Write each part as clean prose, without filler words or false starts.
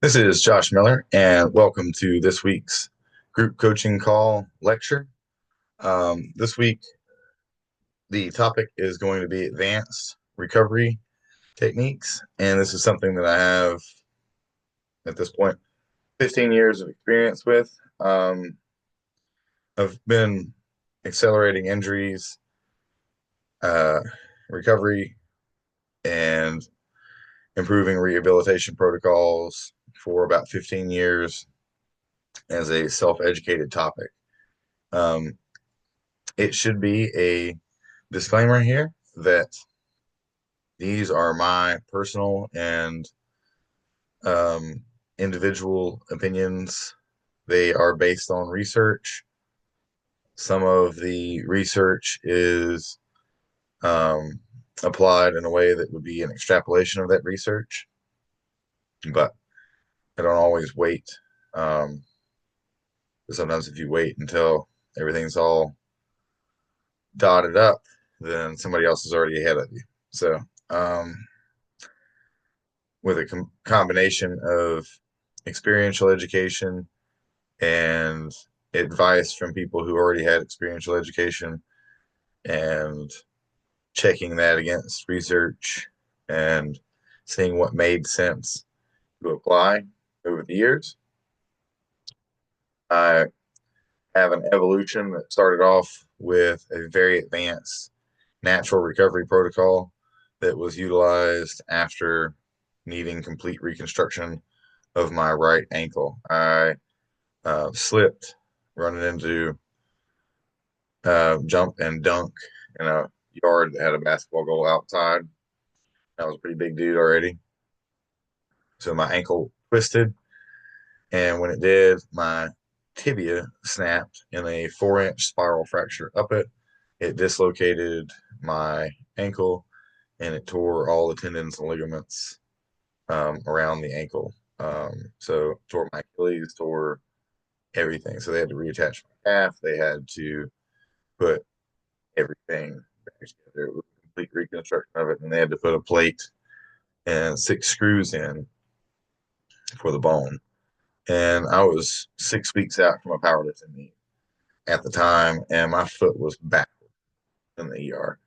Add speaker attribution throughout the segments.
Speaker 1: This is Josh Miller, and welcome to this week's group coaching call lecture. This week, the topic is going to be advanced recovery techniques, and this is something that I have at this point 15 years of experience with. I've been accelerating injuries, uh, recovery, and improving rehabilitation protocols for about 15 years as a self-educated topic. Um, it should be a disclaimer here that these are my personal and um, individual opinions. They are based on research. Some of the research is um, applied in a way that would be an extrapolation of that research, but I don't always wait. Um, Sometimes, if you wait until everything's all dotted up, then somebody else is already ahead of you. So, um, with a combination of experiential education and advice from people who already had experiential education and checking that against research and seeing what made sense to apply over the years. I have an evolution that started off with a very advanced natural recovery protocol that was utilized after needing complete reconstruction of my right ankle. I slipped running into jump and dunk in a yard that had a basketball goal outside. I was a pretty big dude already. So my ankle twisted. And when it did, my tibia snapped in a 4-inch spiral fracture up it. It dislocated my ankle and it tore all the tendons and ligaments around the ankle. So tore my Achilles, tore everything. So they had to reattach my calf. They had to put everything back together. It was a complete reconstruction of it, and they had to put a plate and 6 screws in for the bone. And I was 6 weeks out from a powerlifting meet at the time, and my foot was back in the ER.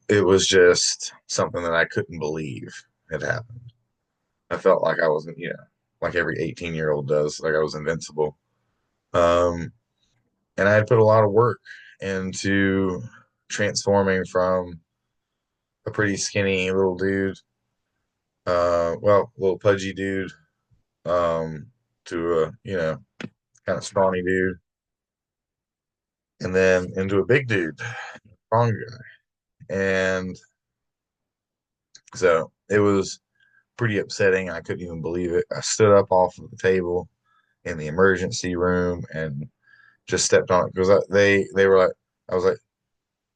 Speaker 1: It was just something that I couldn't believe had happened. I felt like I was, like every 18-year-old does, like I was invincible. Um, and I had put a lot of work into transforming from a pretty skinny little dude, little pudgy dude, um, to a, kind of scrawny dude, and then into a big dude, strong guy. And so it was pretty upsetting. I couldn't even believe it. I stood up off of the table in the emergency room and just stepped on it because they were like, I was like,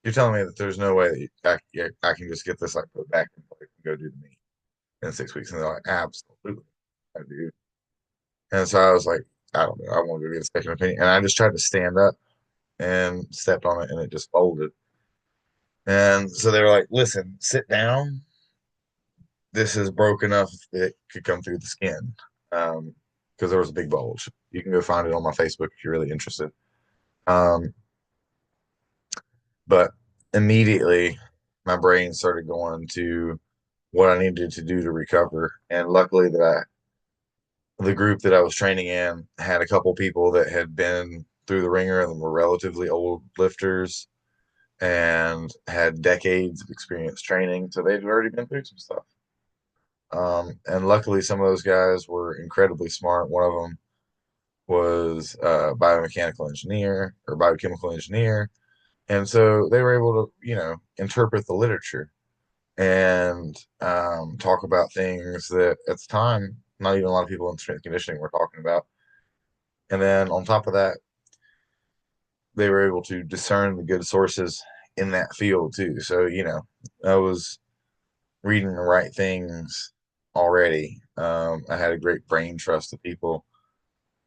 Speaker 1: you're telling me that there's no way that I can just get this like put back in place and go do the meet in 6 weeks, and they're like, absolutely, I do. And so I was like, I don't know, I want to get a second opinion, and I just tried to stand up and stepped on it, and it just folded. And so they were like, listen, sit down. This is broke enough that it could come through the skin. Because there was a big bulge. You can go find it on my Facebook if you're really interested. Um, but immediately my brain started going to what I needed to do to recover. And luckily the group that I was training in had a couple people that had been through the ringer and were relatively old lifters and had decades of experience training. So they'd already been through some stuff. And luckily, some of those guys were incredibly smart. One of them was a biomechanical engineer or biochemical engineer. And so they were able to, interpret the literature and talk about things that at the time, not even a lot of people in strength conditioning were talking about. And then on top of that, they were able to discern the good sources in that field too. So, I was reading the right things already. I had a great brain trust of people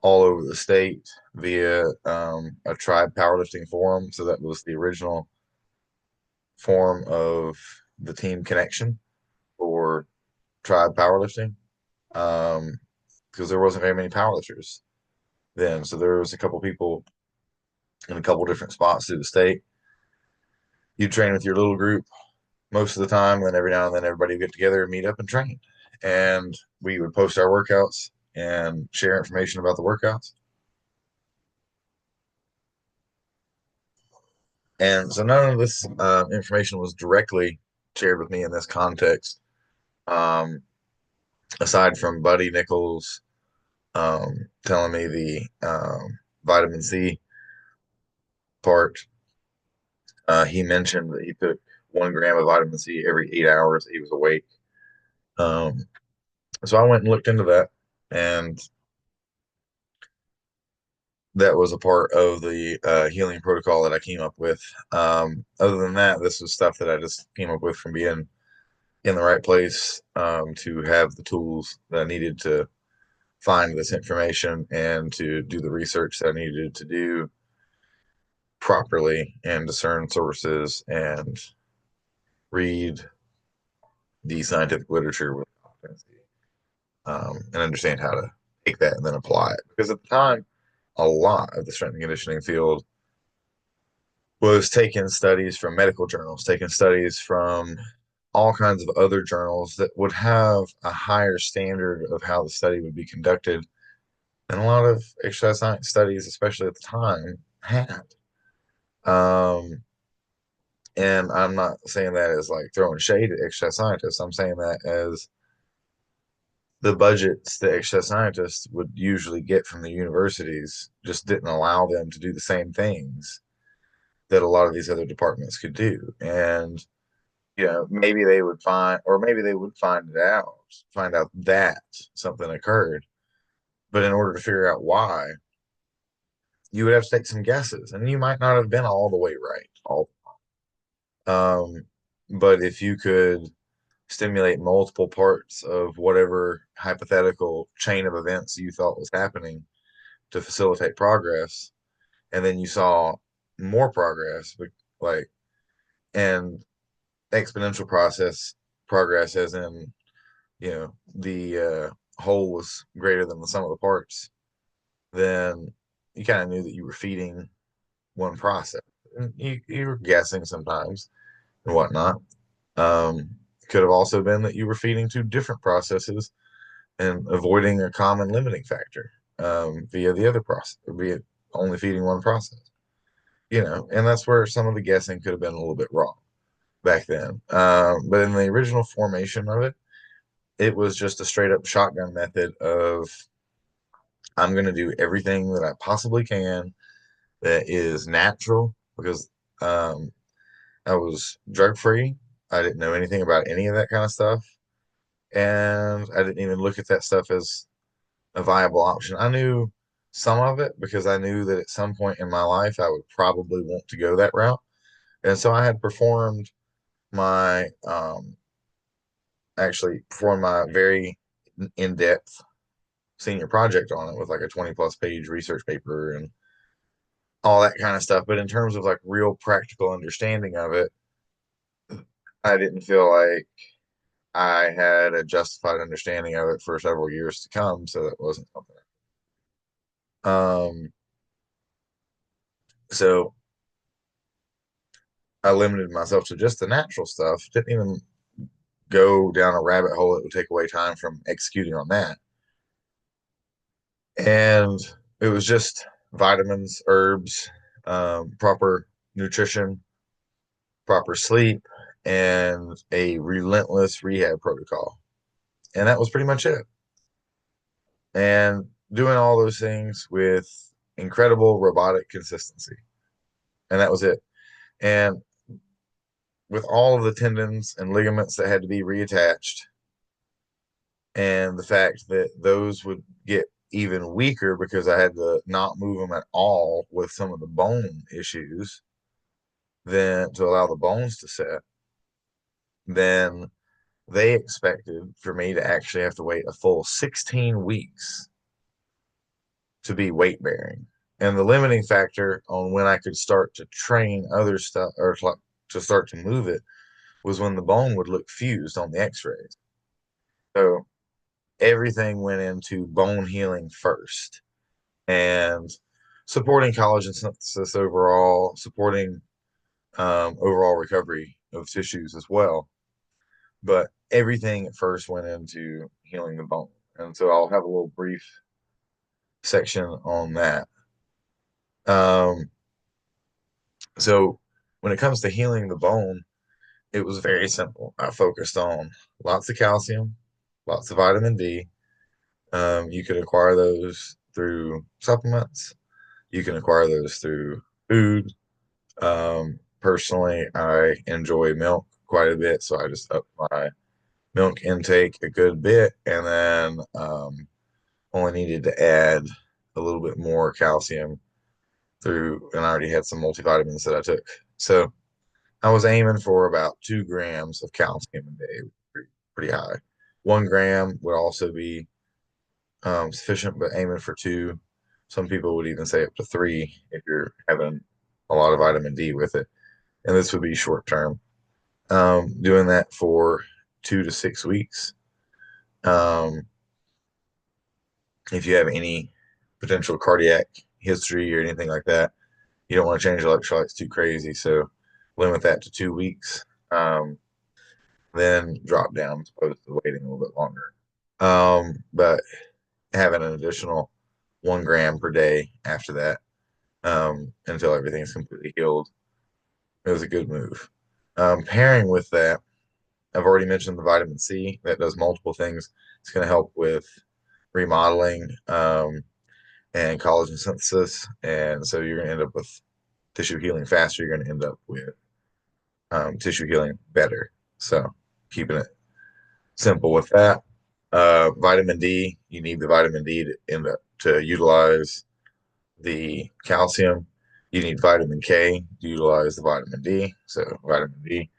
Speaker 1: all over the state via a tribe powerlifting forum. So that was the original form of the team connection for tribe powerlifting. because there wasn't very many powerlifters then. So there was a couple people in a couple different spots through the state. You train with your little group most of the time, and then every now and then everybody would get together and meet up and train. And we would post our workouts and share information about the workouts. And so none of this information was directly shared with me in this context, um, aside from Buddy Nichols telling me the vitamin C part. He mentioned that he took 1 gram of vitamin C every 8 hours that he was awake. Um, so I went and looked into that, and that was a part of the healing protocol that I came up with. Other than that, this was stuff that I just came up with from being in the right place, to have the tools that I needed to find this information and to do the research that I needed to do properly and discern sources and read the scientific literature with competency, and understand how to take that and then apply it. Because at the time, a lot of the strength and conditioning field was taking studies from medical journals, taking studies from all kinds of other journals that would have a higher standard of how the study would be conducted than a lot of exercise science studies, especially at the time, had. Um, and I'm not saying that as like throwing shade at exercise scientists. I'm saying that as the budgets that exercise scientists would usually get from the universities just didn't allow them to do the same things that a lot of these other departments could do. And maybe they would find, or maybe they would find out that something occurred. But in order to figure out why, you would have to take some guesses, and you might not have been all the way right. Um, but if you could stimulate multiple parts of whatever hypothetical chain of events you thought was happening to facilitate progress, and then you saw more progress, like, and exponential progress, as in, the whole was greater than the sum of the parts, then you kind of knew that you were feeding one process. And you were guessing sometimes and whatnot. Um, could have also been that you were feeding two different processes and avoiding a common limiting factor, via the other process, or via only feeding one process. And that's where some of the guessing could have been a little bit wrong back then. But in the original formation of it, it was just a straight up shotgun method of, I'm going to do everything that I possibly can that is natural, because um, I was drug free. I didn't know anything about any of that kind of stuff. And I didn't even look at that stuff as a viable option. I knew some of it because I knew that at some point in my life I would probably want to go that route. And so I had my, performed my very in depth senior project on it with like a 20+ page research paper and all that kind of stuff. But in terms of like real practical understanding of it, I didn't feel like I had a justified understanding of it for several years to come. So that wasn't something. Um, so I limited myself to just the natural stuff. Didn't even go down a rabbit hole that would take away time from executing on that. And it was just vitamins, herbs, proper nutrition, proper sleep, and a relentless rehab protocol. And that was pretty much it. And doing all those things with incredible robotic consistency. And that was it. And with all of the tendons and ligaments that had to be reattached, and the fact that those would get even weaker because I had to not move them at all with some of the bone issues, then to allow the bones to set, then they expected for me to actually have to wait a full 16 weeks to be weight bearing. And the limiting factor on when I could start to train other stuff, or to start to move it, was when the bone would look fused on the x-rays. So everything went into bone healing first and supporting collagen synthesis overall, supporting overall recovery of tissues as well. But everything at first went into healing the bone. And so I'll have a little brief section on that. Um, so when it comes to healing the bone, it was very simple. I focused on lots of calcium, lots of vitamin D. You could acquire those through supplements. You can acquire those through food. Personally, I enjoy milk quite a bit, so I just up my milk intake a good bit, and then only needed to add a little bit more calcium through, and I already had some multivitamins that I took. So I was aiming for about 2 grams of calcium a day, pretty high. 1 gram would also be sufficient, but aiming for two. Some people would even say up to three if you're having a lot of vitamin D with it. And this would be short term. Doing that for 2 to 6 weeks. Um, if you have any potential cardiac history or anything like that, you don't want to change electrolytes too crazy. So limit that to 2 weeks. Then drop down as opposed to waiting a little bit longer. But having an additional 1 gram per day after that until everything's completely healed, it was a good move. Pairing with that, I've already mentioned the vitamin C that does multiple things. It's going to help with remodeling and collagen synthesis. And so you're going to end up with tissue healing faster. You're going to end up with tissue healing better. So keeping it simple with that. Vitamin D, you need the vitamin D to end up to utilize the calcium. You need vitamin K to utilize the vitamin D. So vitamin D,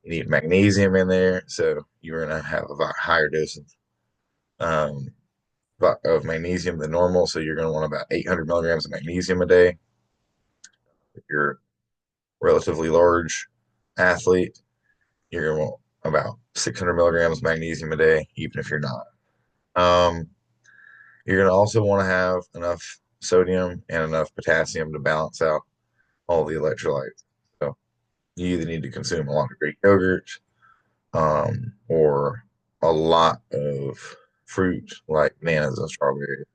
Speaker 1: you need magnesium in there. So you're going to have a higher dose um, of magnesium than normal. So you're going to want about 800 milligrams of magnesium a day. If you're a relatively large athlete, you're going to want about 600 milligrams of magnesium a day, even if you're not. Um, you're going to also want to have enough sodium and enough potassium to balance out all the electrolytes. So you either need to consume a lot of Greek yogurt or a lot of fruit like bananas and strawberries.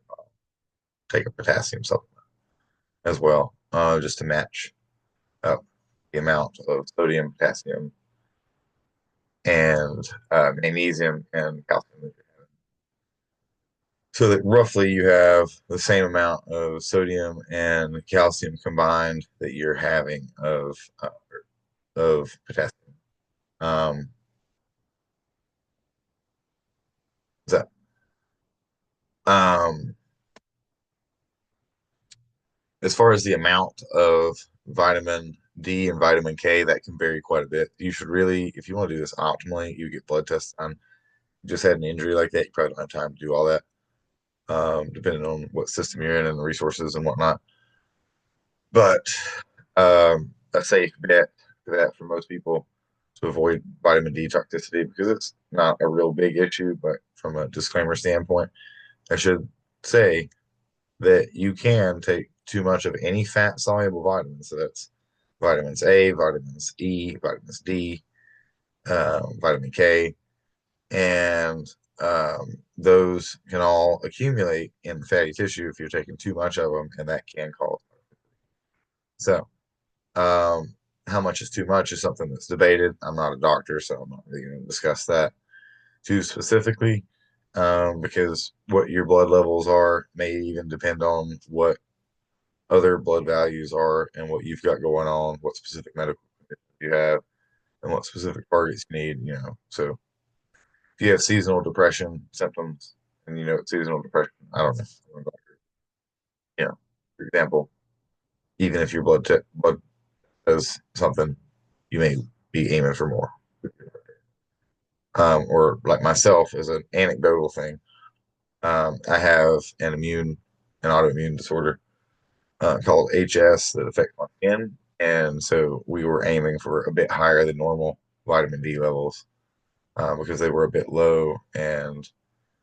Speaker 1: Take a potassium supplement as well, just to match up the amount of sodium, potassium, and magnesium and calcium. So that roughly you have the same amount of sodium and calcium combined that you're having of potassium. Um, so, um, as far as the amount of vitamin D and vitamin K, that can vary quite a bit. You should really, if you want to do this optimally, you get blood tests done. You just had an injury like that, you probably don't have time to do all that, depending on what system you're in and the resources and whatnot. But a safe bet for that for most people to avoid vitamin D toxicity because it's not a real big issue. But from a disclaimer standpoint, I should say that you can take too much of any fat soluble vitamins. So that's vitamins A, vitamins E, vitamins D, vitamin K, and those can all accumulate in fatty tissue if you're taking too much of them, and that can cause. So, how much is too much is something that's debated. I'm not a doctor, so I'm not really going to discuss that too specifically, because what your blood levels are may even depend on what other blood values are and what you've got going on, what specific medical conditions you have, and what specific targets you need. So if you have seasonal depression symptoms, and it's seasonal depression, I don't know. For example, even if your blood does something, you may be aiming for more. Or like myself, as an anecdotal thing, I have an autoimmune disorder called HS that affects my skin, and so we were aiming for a bit higher than normal vitamin D levels because they were a bit low, and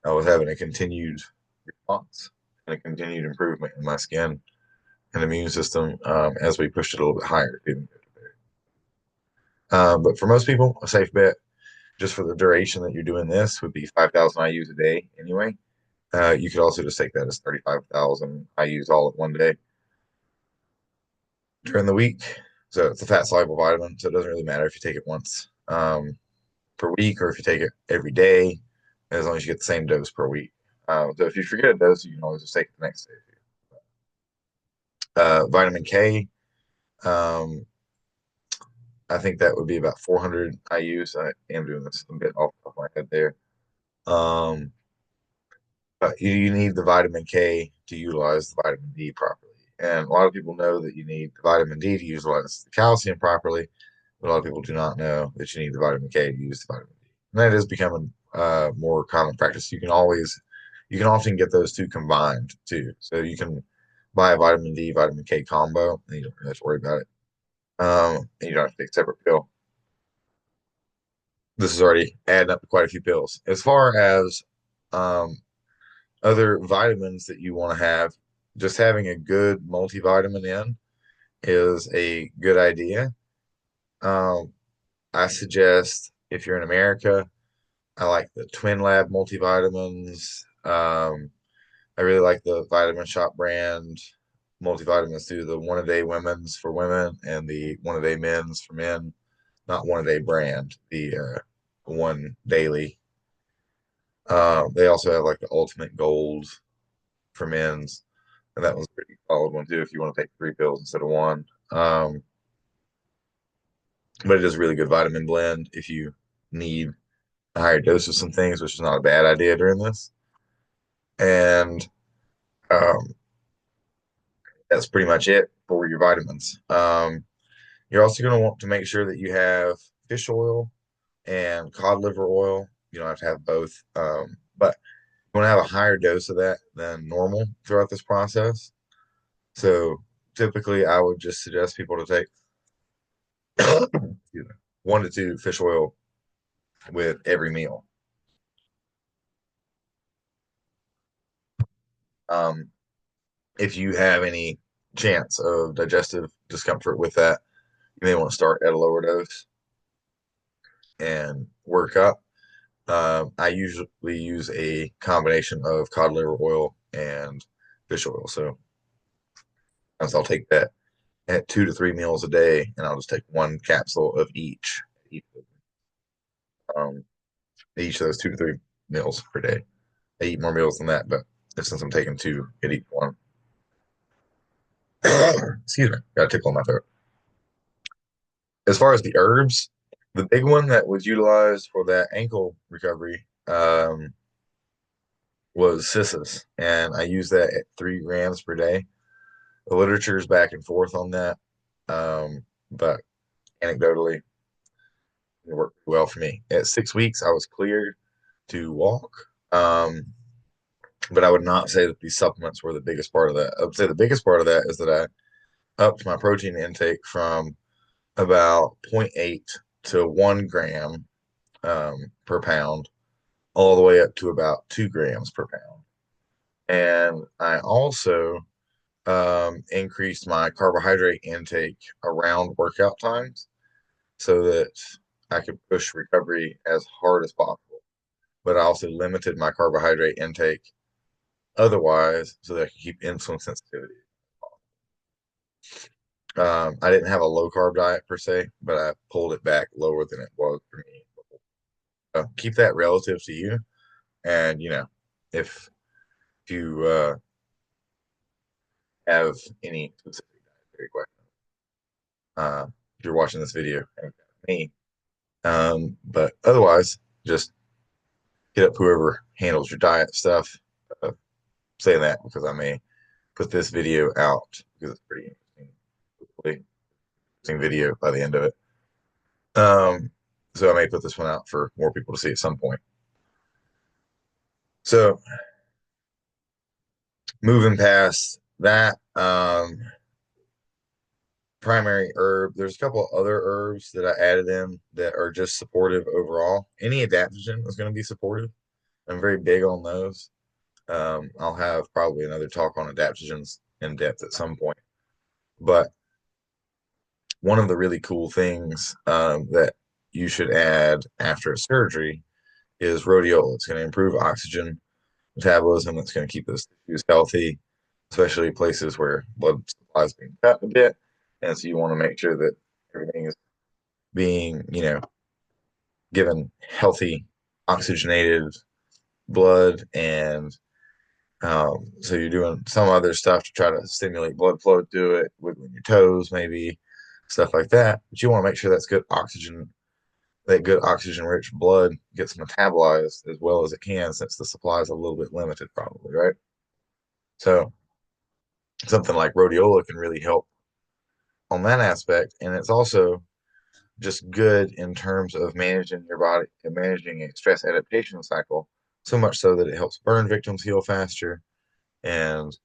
Speaker 1: I was having a continued response and a continued improvement in my skin and immune system as we pushed it a little bit higher. But for most people, a safe bet just for the duration that you're doing this would be 5,000 IUs a day anyway. You could also just take that as 35,000 IUs all at one day during the week. So it's a fat soluble vitamin, so it doesn't really matter if you take it once per week or if you take it every day, as long as you get the same dose per week. So if you forget a dose, you can always just take it the next day. Vitamin K, um, I think that would be about 400 IUs. I am doing this a bit off the top of my head there. Um, but you need the vitamin K to utilize the vitamin D properly. And a lot of people know that you need the vitamin D to utilize the calcium properly, but a lot of people do not know that you need the vitamin K to use the vitamin D. And that is becoming more common practice. You can often get those two combined too. So you can buy a vitamin D, vitamin K combo, and you don't really have to worry about it. And you don't have to take a separate pill. This is already adding up to quite a few pills. As far as um, other vitamins that you want to have, just having a good multivitamin in is a good idea. Um, I suggest if you're in America, I like the Twin Lab multivitamins. I really like the Vitamin Shop brand multivitamins too. The One A Day Women's for women and the One A Day Men's for men. Not One A Day brand, the One Daily. They also have like the Ultimate Gold for men's, and that one's a pretty solid one too if you want to take three pills instead of one. But it is a really good vitamin blend if you need a higher dose of some things, which is not a bad idea during this. And um, that's pretty much it for your vitamins. You're also going to want to make sure that you have fish oil and cod liver oil. You don't have to have both, but you want to have a higher dose of that than normal throughout this process. So typically, I would just suggest people to take excuse me, 1 to 2 fish oil with every meal. Um, if you have any chance of digestive discomfort with that, you may want to start at a lower dose and work up. I usually use a combination of cod liver oil and fish oil. So I'll take that at 2 to 3 meals a day, and I'll just take one capsule of um, each of those 2 to 3 meals per day. I eat more meals than that, but since I'm taking two at each one, excuse me, got a tickle in my throat. As far as the herbs, the big one that was utilized for that ankle recovery was cissus, and I use that at 3 grams per day. The literature is back and forth on that, but anecdotally, it worked well for me. At 6 weeks, I was cleared to walk, but I would not say that these supplements were the biggest part of that. I would say the biggest part of that is that I upped my protein intake from about zero point 0.8 to 1 gram per pound, all the way up to about 2 grams per pound. And I also increased my carbohydrate intake around workout times so that I could push recovery as hard as possible. But I also limited my carbohydrate intake otherwise so that I could keep insulin sensitivity. I didn't have a low carb diet per se, but I pulled it back lower than it was for me. Keep that relative to you. And, if, if you have any specific dietary questions, if you're watching this video, me. But otherwise, just hit up whoever handles your diet stuff. Uh, saying that because I may put this video out because it's pretty interesting video by the end of it. So I may put this one out for more people to see at some point. So moving past that, primary herb, there's a couple other herbs that I added in that are just supportive overall. Any adaptogen is going to be supportive. I'm very big on those. I'll have probably another talk on adaptogens in depth at some point. But one of the really cool things that you should add after a surgery is rhodiola. It's going to improve oxygen metabolism. It's going to keep those tissues healthy, especially places where blood supply is being cut a bit. And so you want to make sure that everything is being, given healthy, oxygenated blood. And so you're doing some other stuff to try to stimulate blood flow to it, wiggling your toes, maybe stuff like that. But you want to make sure that's good oxygen, that good oxygen rich blood gets metabolized as well as it can, since the supply is a little bit limited, probably, right? So something like rhodiola can really help on that aspect. And it's also just good in terms of managing your body and managing a stress adaptation cycle, so much so that it helps burn victims heal faster. And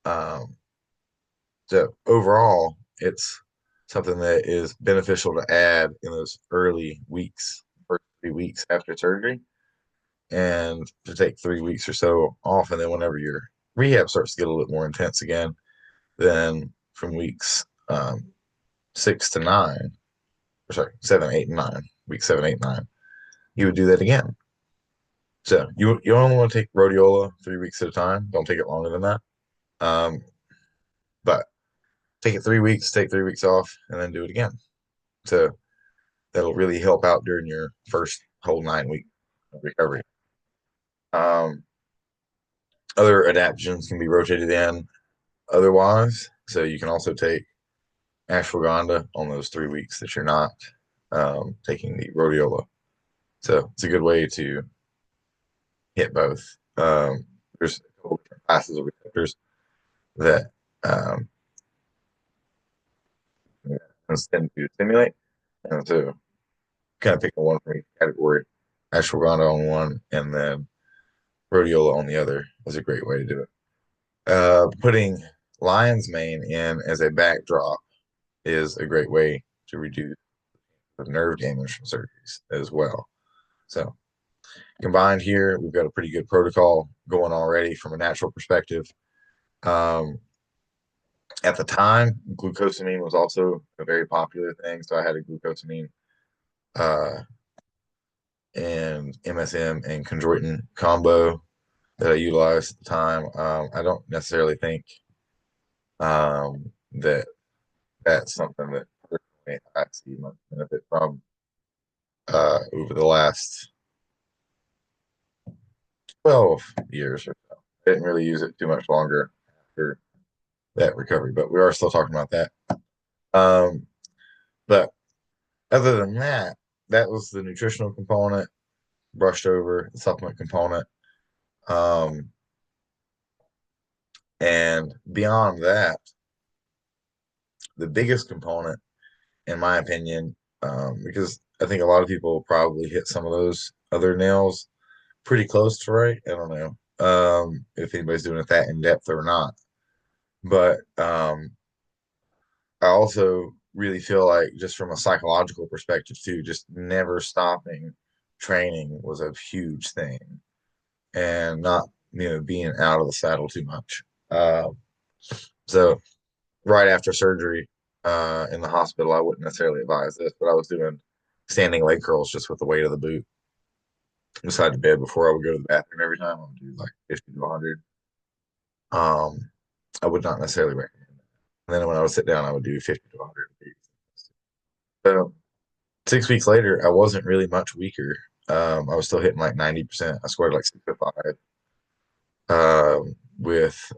Speaker 1: um, so overall, it's something that is beneficial to add in those early weeks, first 3 weeks after surgery, and to take 3 weeks or so off. And then whenever your rehab starts to get a little bit more intense again, then from weeks 6 to 9, or sorry, 7, 8, and 9, week 7, 8, 9, you would do that again. So you only want to take rhodiola 3 weeks at a time. Don't take it longer than that. Um, but take it 3 weeks, take 3 weeks off, and then do it again. So that'll really help out during your first whole 9 week of recovery. Um, Other adaptogens can be rotated in otherwise. So you can also take ashwagandha on those 3 weeks that you're not taking the rhodiola. So it's a good way to hit both. There's a couple different classes of receptors that tend to stimulate. And so kind of pick one from each category. Ashwagandha on one, and then rhodiola on the other is a great way to do it. Putting lion's mane in as a backdrop is a great way to reduce the nerve damage from surgeries as well. So combined here, we've got a pretty good protocol going already from a natural perspective. Um, at the time, glucosamine was also a very popular thing. So I had a glucosamine uh, and MSM and chondroitin combo that I utilized at the time. I don't necessarily think that that's something that personally I see much benefit from over the last 12 years or so. I didn't really use it too much longer after that recovery, but we are still talking about that. Um, but other than that, that was the nutritional component, brushed over the supplement component. Um, and beyond that, the biggest component, in my opinion, because I think a lot of people probably hit some of those other nails pretty close to right. I don't know if anybody's doing it that in depth or not. But I also really feel like, just from a psychological perspective too, just never stopping training was a huge thing, and not being out of the saddle too much. So right after surgery in the hospital, I wouldn't necessarily advise this, but I was doing standing leg curls just with the weight of the boot beside the bed before I would go to the bathroom every time. I would do like 50 to 100. Um, I would not necessarily recommend it. And then when I would sit down, I would do 50 to 100. So 6 weeks later, I wasn't really much weaker. I was still hitting like 90%. I scored like 605 with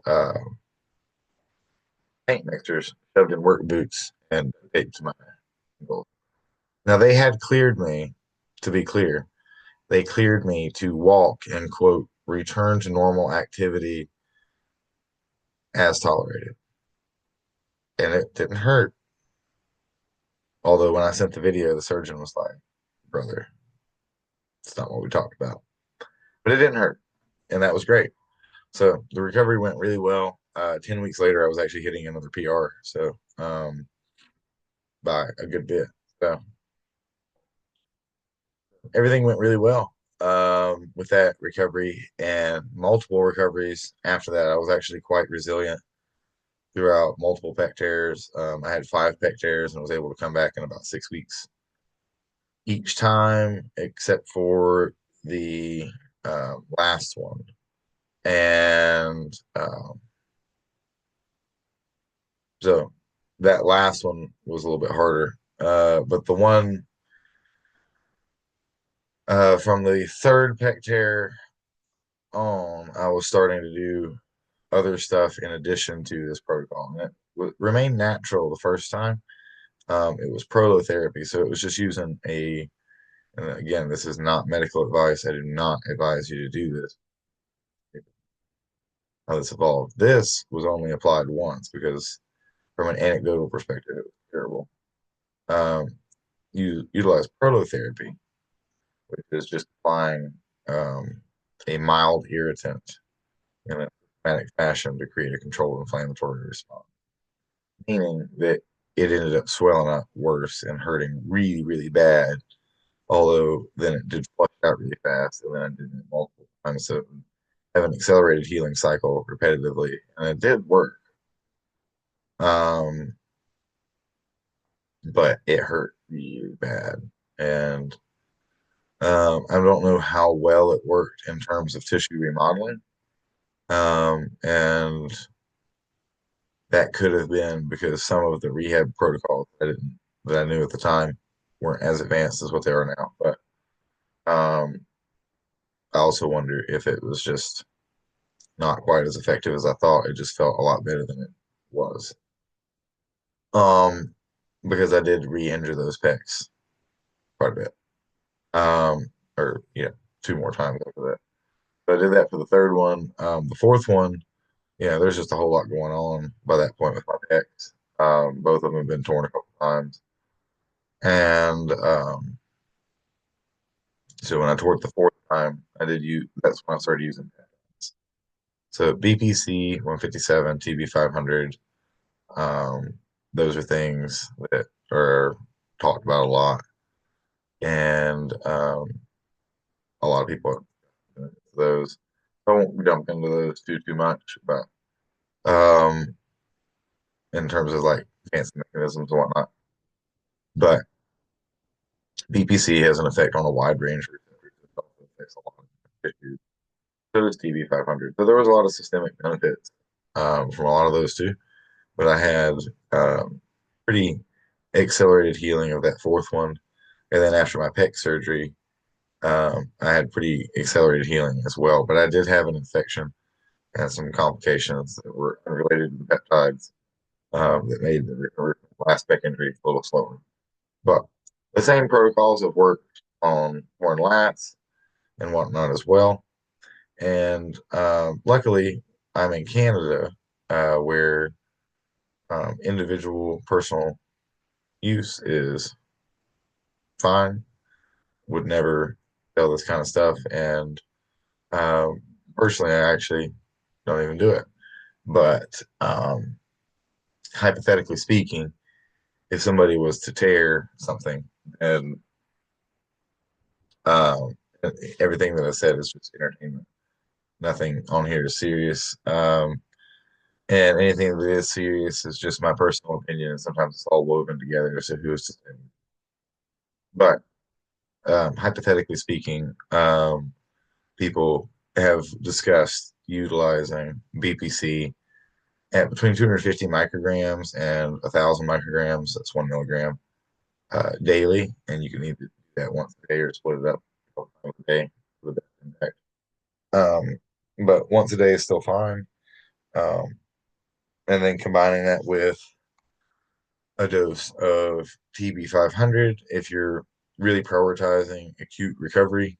Speaker 1: paint mixers shoved in work boots and taped to my ankle. Now, they had cleared me, to be clear, they cleared me to walk and, quote, return to normal activity as tolerated. And it didn't hurt. Although when I sent the video, the surgeon was like, brother, it's not what we talked about. But it didn't hurt. And that was great. So the recovery went really well. 10 weeks later, I was actually hitting another PR. So by a good bit. So everything went really well. with that recovery and multiple recoveries after that, I was actually quite resilient throughout multiple pec tears. I had 5 pec tears and was able to come back in about 6 weeks each time, except for the last one. And so that last one was a little bit harder. But the one from the third pec tear on, I was starting to do other stuff in addition to this protocol. And it remained natural the first time. It was prolotherapy, so it was just using and again, this is not medical advice. I do not advise you to do this. How this evolved. This was only applied once because, from an anecdotal perspective, it was terrible. Um, you utilize prolotherapy, which is just applying um, a mild irritant in a systematic fashion to create a controlled inflammatory response, meaning that it ended up swelling up worse and hurting really, really bad. Although then it did flush out really fast, and then I did it multiple times. So have an accelerated healing cycle repetitively, and it did work. Um, but it hurt really bad, and I don't know how well it worked in terms of tissue remodeling. And that could have been because some of the rehab protocols that I knew at the time weren't as advanced as what they are now. But I also wonder if it was just not quite as effective as I thought. It just felt a lot better than it was. Um, because I did re-injure those pecs quite a bit. Or 2 more times after that. So I did that for the third one. The fourth one, there's just a whole lot going on by that point with my pecs. Both of them have been torn a couple times. And so when I tore it the fourth time, that's when I started using pads. So BPC 157, TB 500, um, those are things that are talked about a lot. And a lot of people have those. I won't jump into those too much, but um, in terms of like fancy mechanisms and whatnot. But BPC has an effect on a wide range of receptors. It also affects a lot of tissues. So does TB 500. So there was a lot of systemic benefits from a lot of those too. But I had pretty accelerated healing of that fourth one. And then after my pec surgery, I had pretty accelerated healing as well. But I did have an infection and some complications that were unrelated to the peptides that made the last pec injury a little slower. But the same protocols have worked on horn lats and whatnot as well. And luckily, I'm in Canada where individual personal use is fine, would never sell this kind of stuff. And um, personally, I actually don't even do it. But hypothetically speaking, if somebody was to tear something and um, everything that I said is just entertainment, nothing on here is serious. And anything that is serious is just my personal opinion, and sometimes it's all woven together. So who is to say? But hypothetically speaking, people have discussed utilizing BPC at between 250 micrograms and 1,000 micrograms. That's 1 milligram daily, and you can either do that once a day or split it up a couple times a day for the best impact. But once a day is still fine. Um, and then combining that with a dose of TB 500 if you're really prioritizing acute recovery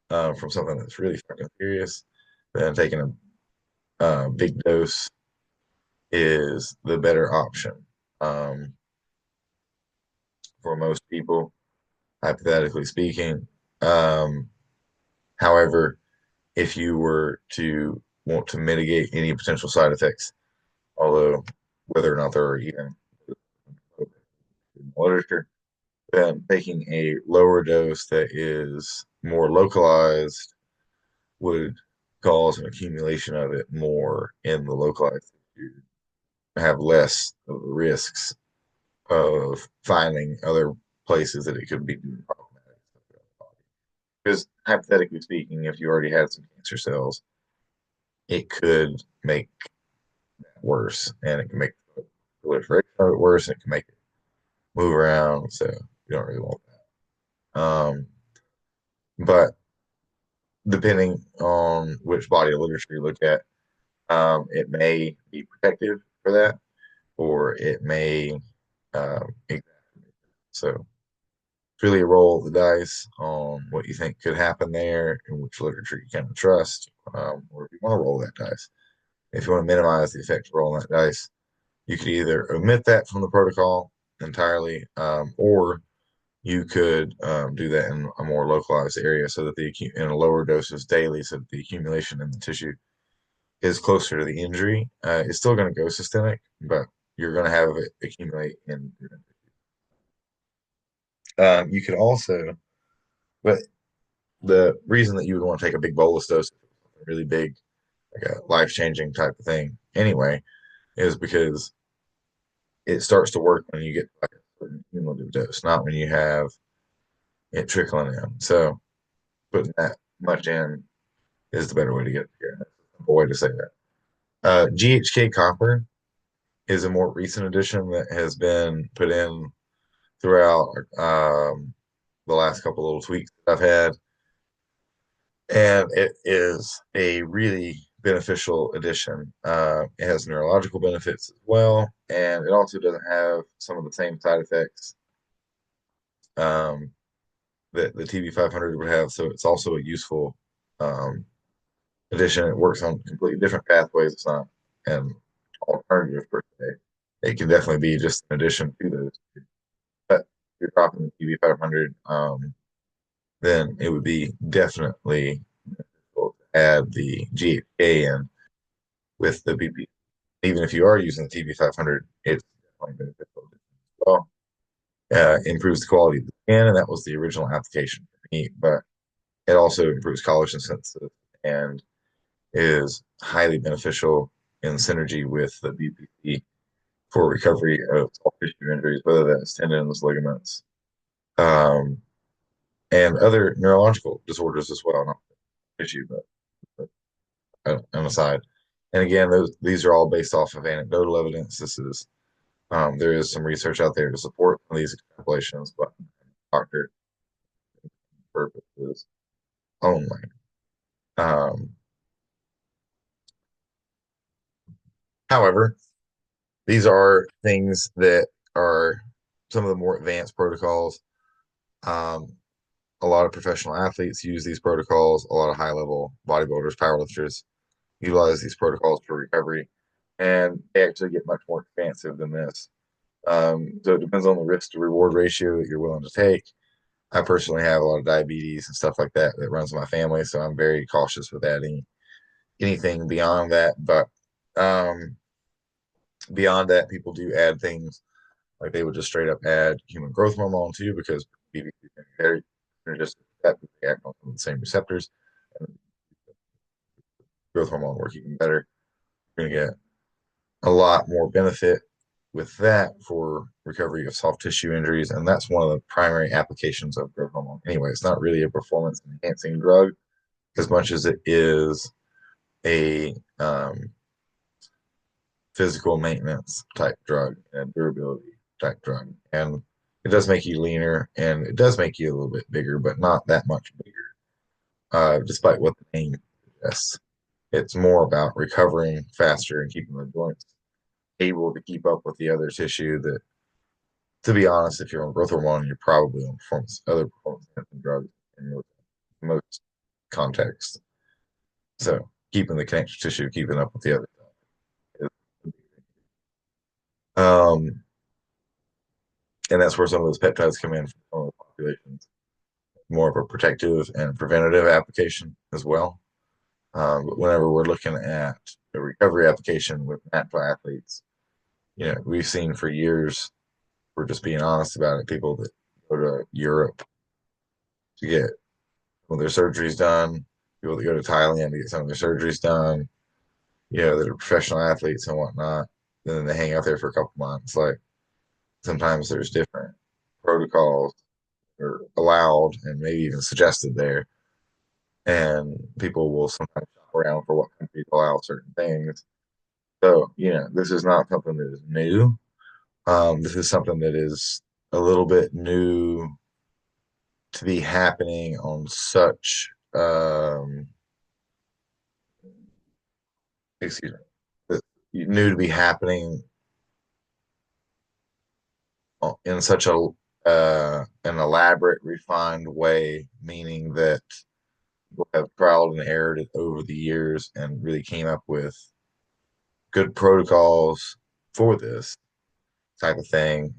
Speaker 1: from something that's really fucking serious. Then taking a big dose is the better option um, for most people, hypothetically speaking. Um, However, if you were to want to mitigate any potential side effects, although whether or not there are even in the literature, then taking a lower dose that is more localized would cause an accumulation of it more in the localized tissue, have less of the risks of finding other places that it could be doing problematic stuff. Because hypothetically speaking, if you already had some cancer cells, it could make that worse, and it can make the proliferation of it worse, and it can make it move around. So you don't really want that. But depending on which body of literature you look at, it may be protective for that, or it may exacerbate. So it's really a roll of the dice on what you think could happen there and which literature you can trust, or if you want to roll that dice. If you want to minimize the effect of rolling that dice, you could either omit that from the protocol entirely, or you could do that in a more localized area so that in a lower doses daily, so that the accumulation in the tissue is closer to the injury. It's still going to go systemic, but you're going to have it accumulate in. You could also, but the reason that you would want to take a big bolus dose, really big, like a life changing type of thing, anyway, is because it starts to work when you get like a certain cumulative dose, not when you have it trickling in. So putting that much in is the better way to get it here. That's a simple way to say that. GHK copper is a more recent addition that has been put in throughout the last couple little tweaks that I've had. And it is a really beneficial addition. It has neurological benefits as well, and it also doesn't have some of the same side effects um, that the TB500 would have. So it's also a useful um, addition. It works on completely different pathways. It's not an alternative per se. It can definitely be just an addition to those. But if you're dropping the TB500, then it would be definitely beneficial to add the GHK in with the BP. Even if you are using the TB500, it's definitely beneficial as well. Improves the quality of the skin, and that was the original application for me. But it also improves collagen synthesis and is highly beneficial in synergy with the BPC for recovery of soft tissue injuries, whether that's tendons, ligaments, um, and other neurological disorders as well. Not tissue, but an aside. And again, these are all based off of anecdotal evidence. There is some research out there to support these extrapolations, but doctor purposes only. Um, However, these are things that are some of the more advanced protocols. Um, a lot of professional athletes use these protocols. A lot of high level bodybuilders, powerlifters utilize these protocols for recovery, and they actually get much more expansive than this. So it depends on the risk to reward ratio that you're willing to take. I personally have a lot of diabetes and stuff like that that runs in my family, so I'm very cautious with adding anything beyond that. But um, beyond that, people do add things like they would just straight up add human growth hormone too, because BBB is very synergistic with that, because they act on some of the same receptors, and growth hormone work even better. You're going to get a lot more benefit with that for recovery of soft tissue injuries, and that's one of the primary applications of growth hormone. Anyway, it's not really a performance enhancing drug as much as it is a physical maintenance type drug and durability type drug. And it does make you leaner and it does make you a little bit bigger, but not that much bigger, despite what the name suggests. It's more about recovering faster and keeping the joints able to keep up with the other tissue that, to be honest, if you're on growth hormone, you're probably on other performance enhancing drugs in most contexts. So keeping the connective tissue, keeping up with the other stuff is, and that's where some of those peptides come in from some of the populations. More of a protective and preventative application as well. But whenever we're looking at a recovery application with natural athletes, we've seen for years, we're just being honest about it, people that go to Europe to get some of their surgeries done, people that go to Thailand to get some of their surgeries done, that are professional athletes and whatnot. And then they hang out there for a couple months. Like sometimes there's different protocols are allowed and maybe even suggested there. And people will sometimes shop around for what countries allow certain things. So, this is not something that is new. This is something that is a little bit new to be happening on such, excuse me, new to be happening in such an elaborate, refined way, meaning that people have trialed and errored it over the years and really came up with good protocols for this type of thing.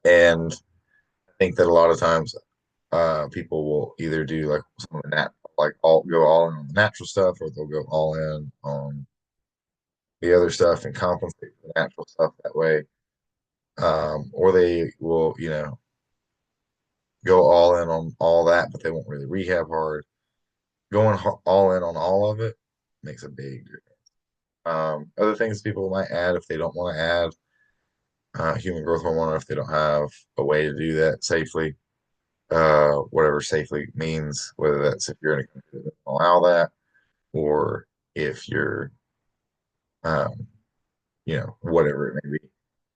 Speaker 1: And I think that a lot of times people will either do like some of the like all go all in on the natural stuff, or they'll go all in on the other stuff and compensate for the natural stuff that way. Or they will, go all in on all that, but they won't really rehab hard. Going all in on all of it makes a big difference. Other things people might add if they don't want to add human growth hormone, or if they don't have a way to do that safely, whatever safely means, whether that's if you're in a country that doesn't allow that, or if you're, um, whatever it may be.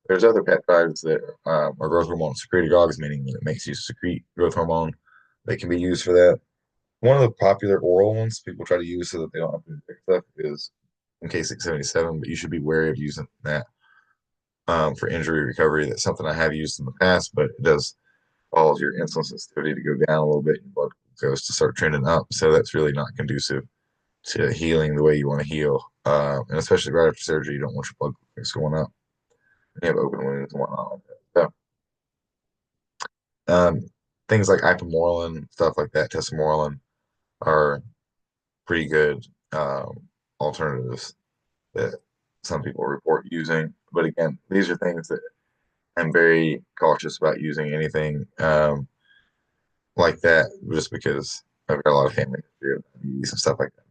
Speaker 1: There's other peptides that are growth hormone secretagogues, meaning that it makes you secrete growth hormone. They can be used for that. One of the popular oral ones people try to use so that they don't have to inject stuff is MK677, but you should be wary of using that for injury recovery. That's something I have used in the past, but it does cause your insulin sensitivity to go down a little bit and blood glucose to start trending up. So that's really not conducive to healing the way you want to heal. And especially right after surgery, you don't want your blood glucose going up. You have open wounds and whatnot like that. So things like ipamorelin, stuff like that, tesamorelin, are pretty good alternatives that some people report using. But again, these are things that I'm very cautious about using anything like that, just because I've got a lot of family history of diabetes and stuff like that.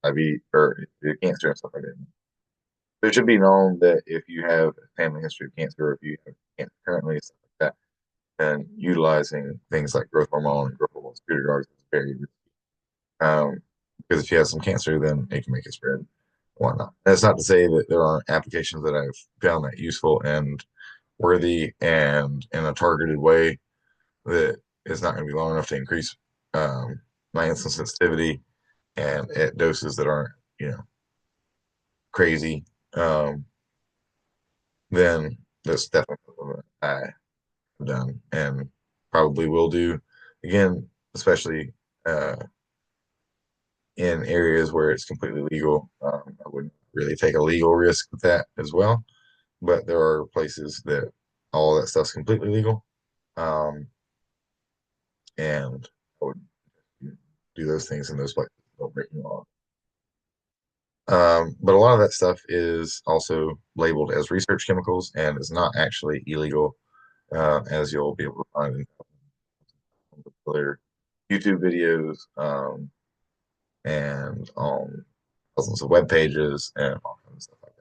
Speaker 1: Diabetes or cancer and stuff like that. It should be known that if you have a family history of cancer, or if you have cancer currently, stuff like that, then utilizing things like growth hormone and growth hormone secretagogues is very risky. Because if you have some cancer, then it can make it spread, whatnot. That's not to say that there aren't applications that I've found that useful and worthy and in a targeted way that is not going to be long enough to increase my insulin sensitivity and at doses that aren't, crazy. Um, then that's definitely something that I have done and probably will do again, especially in areas where it's completely legal. I wouldn't really take a legal risk with that as well, but there are places that all that stuff's completely legal, and I would do those things in those places. Don't break any law. But a lot of that stuff is also labeled as research chemicals and is not actually illegal, as you'll be able to find in other YouTube videos, and on thousands of web pages and all kinds of stuff like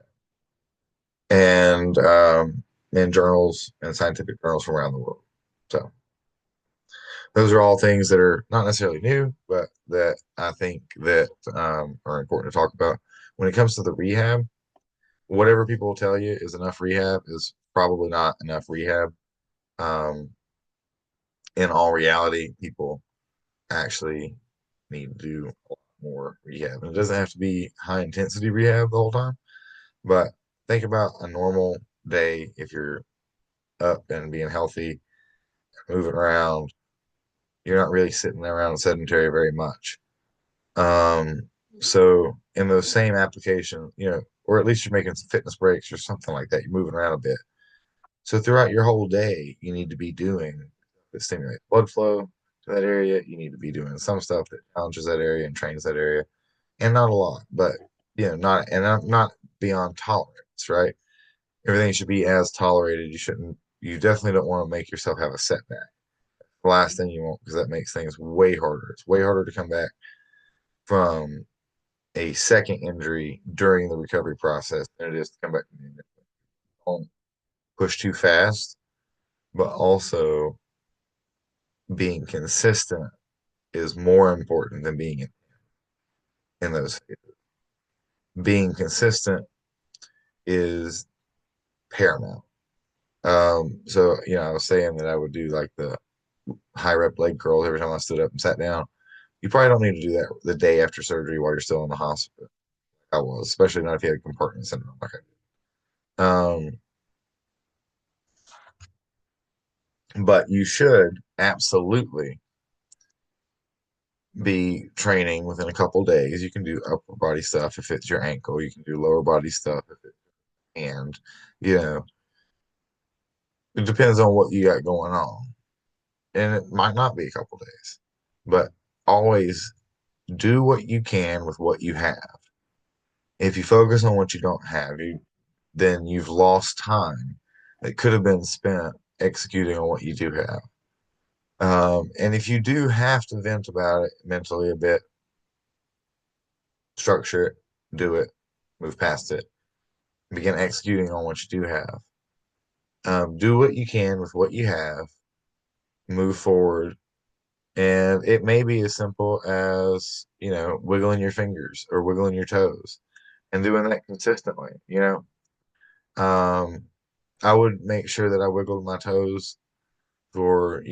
Speaker 1: that. And in journals and scientific journals from around the world. So those are all things that are not necessarily new, but that I think that are important to talk about. When it comes to the rehab, whatever people will tell you is enough rehab is probably not enough rehab. Um, in all reality, people actually need to do a lot more rehab. And it doesn't have to be high intensity rehab the whole time, but think about a normal day if you're up and being healthy, moving around. You're not really sitting around sedentary very much. Um, so in those same application, or at least you're making some fitness breaks or something like that. You're moving around a bit. So throughout your whole day, you need to be doing that stimulates blood flow to that area. You need to be doing some stuff that challenges that area and trains that area, and not a lot, but not beyond tolerance, right? Everything should be as tolerated. You shouldn't you definitely don't want to make yourself have a setback. The last thing you want, because that makes things way harder. It's way harder to come back from a second injury during the recovery process than it is to come back from the injury. Don't push too fast, but also being consistent is more important than being in those phases. Being consistent is paramount. So I was saying that I would do like the high rep leg curls every time I stood up and sat down. You probably don't need to do that the day after surgery while you're still in the hospital. I was, especially not if you had compartment syndrome like I did. But you should absolutely be training within a couple days. You can do upper body stuff if it's your ankle. You can do lower body stuff if it's and you know it depends on what you got going on, and it might not be a couple days, but always do what you can with what you have. If you focus on what you don't have, then you've lost time that could have been spent executing on what you do have. And if you do have to vent about it mentally a bit, structure it, do it, move past it, begin executing on what you do have. Do what you can with what you have, move forward. And it may be as simple as, wiggling your fingers or wiggling your toes and doing that consistently. Um, I would make sure that I wiggled my toes for,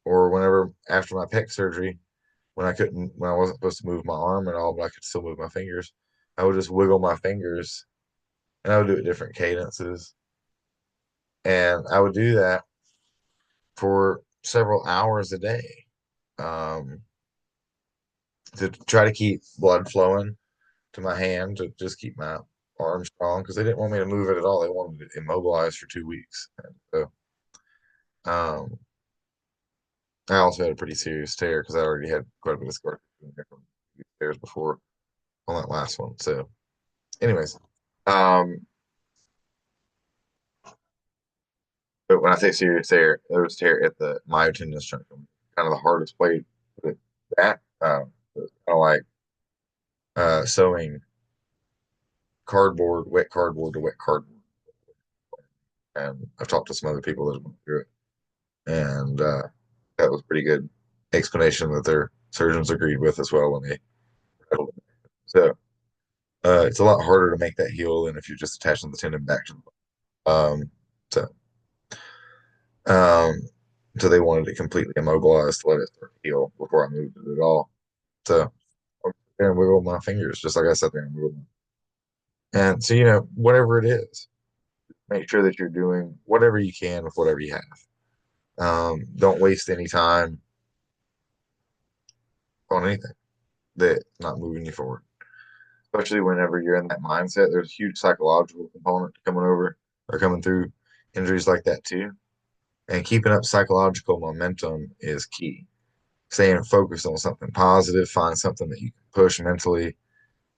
Speaker 1: or whenever after my pec surgery, when I wasn't supposed to move my arm at all, but I could still move my fingers, I would just wiggle my fingers and I would do it different cadences. And I would do that for several hours a day um, to try to keep blood flowing to my hand, to just keep my arm strong because they didn't want me to move it at all. They wanted it immobilized for 2 weeks. And so I also had a pretty serious tear because I already had quite a bit of scar tissue from tears before on that last one. So, anyways, um, but when I say serious tear, it was tear at the myotendinous junction, kind of the hardest way to that. Kind of like sewing cardboard, wet cardboard to wet cardboard. And I've talked to some other people that have went through it, and that was pretty good explanation that their surgeons agreed with as well when they settled it. So it's a lot harder to make that heal than if you're just attaching the tendon back to the bone. So um, so they wanted it completely immobilized to let it start to heal before I moved it at all. So I sat there and wiggled my fingers just like I sat there and wiggled them. And so whatever it is, make sure that you're doing whatever you can with whatever you have. Don't waste any time on anything that's not moving you forward, especially whenever you're in that mindset. There's a huge psychological component to coming over or coming through injuries like that too. And keeping up psychological momentum is key. Staying focused on something positive, find something that you can push mentally.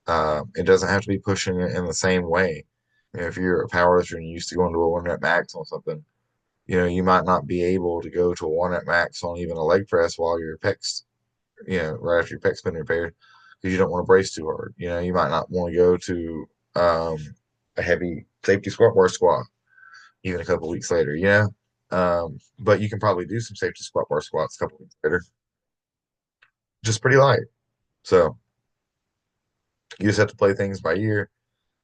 Speaker 1: It doesn't have to be pushing it in the same way. If you're a powerlifter and you used to go into a one rep max on something, you might not be able to go to a one rep max on even a leg press while your pecs, right after your pec's been repaired because you don't want to brace too hard. You might not want to go to a heavy safety squat bar squat even a couple weeks later, but you can probably do some safety squat bar squats a couple weeks later, just pretty light. So you just have to play things by ear.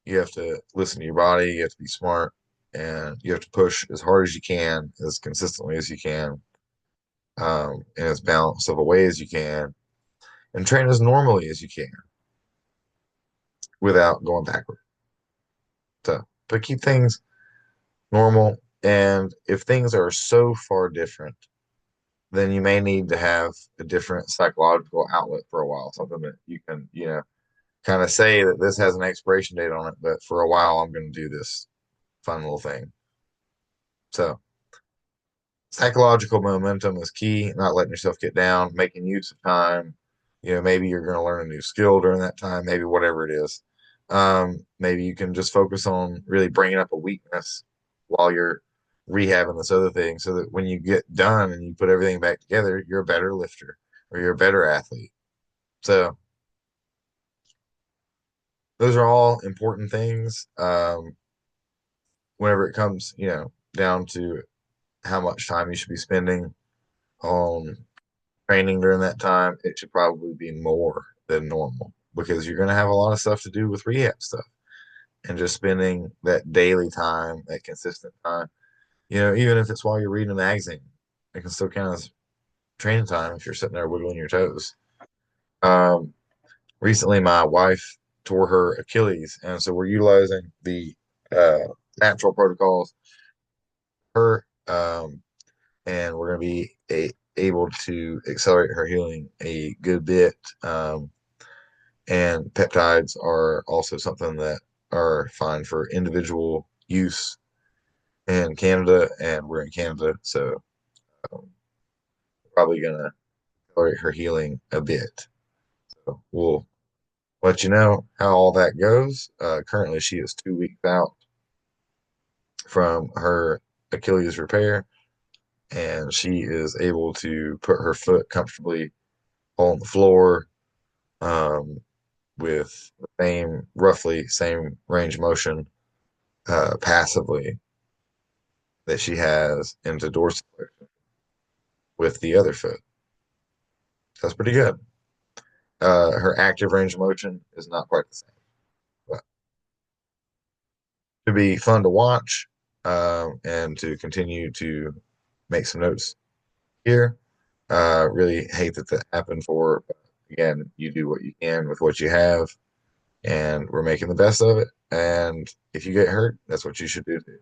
Speaker 1: You have to listen to your body. You have to be smart, and you have to push as hard as you can, as consistently as you can, in as balanced of a way as you can, and train as normally as you can without going backward. So, but keep things normal. And if things are so far different, then you may need to have a different psychological outlet for a while, something that you can, kind of say that this has an expiration date on it, but for a while I'm going to do this fun little thing. So psychological momentum is key, not letting yourself get down, making use of time. Maybe you're going to learn a new skill during that time, maybe whatever it is. Maybe you can just focus on really bringing up a weakness while you're rehabbing this other thing so that when you get done and you put everything back together, you're a better lifter or you're a better athlete. So those are all important things. Whenever it comes, down to how much time you should be spending on training during that time, it should probably be more than normal because you're going to have a lot of stuff to do with rehab stuff and just spending that daily time, that consistent time, even if it's while you're reading a magazine, it can still count as training time if you're sitting there wiggling your toes. Um, Recently, my wife tore her Achilles, and so we're utilizing the uh, natural protocols for her, and we're going to be able to accelerate her healing a good bit. And peptides are also something that are fine for individual use in Canada, and we're in Canada, so um, probably going to accelerate her healing a bit. So we'll let you know how all that goes. Currently, she is 2 weeks out from her Achilles repair, and she is able to put her foot comfortably on the floor um, with the same, roughly same range of motion passively that she has into dorsiflexion with the other foot. That's pretty good. Her active range of motion is not quite the same, but to be fun to watch and to continue to make some notes here. Really hate that that happened for her. But again, you do what you can with what you have, and we're making the best of it. And if you get hurt, that's what you should do too.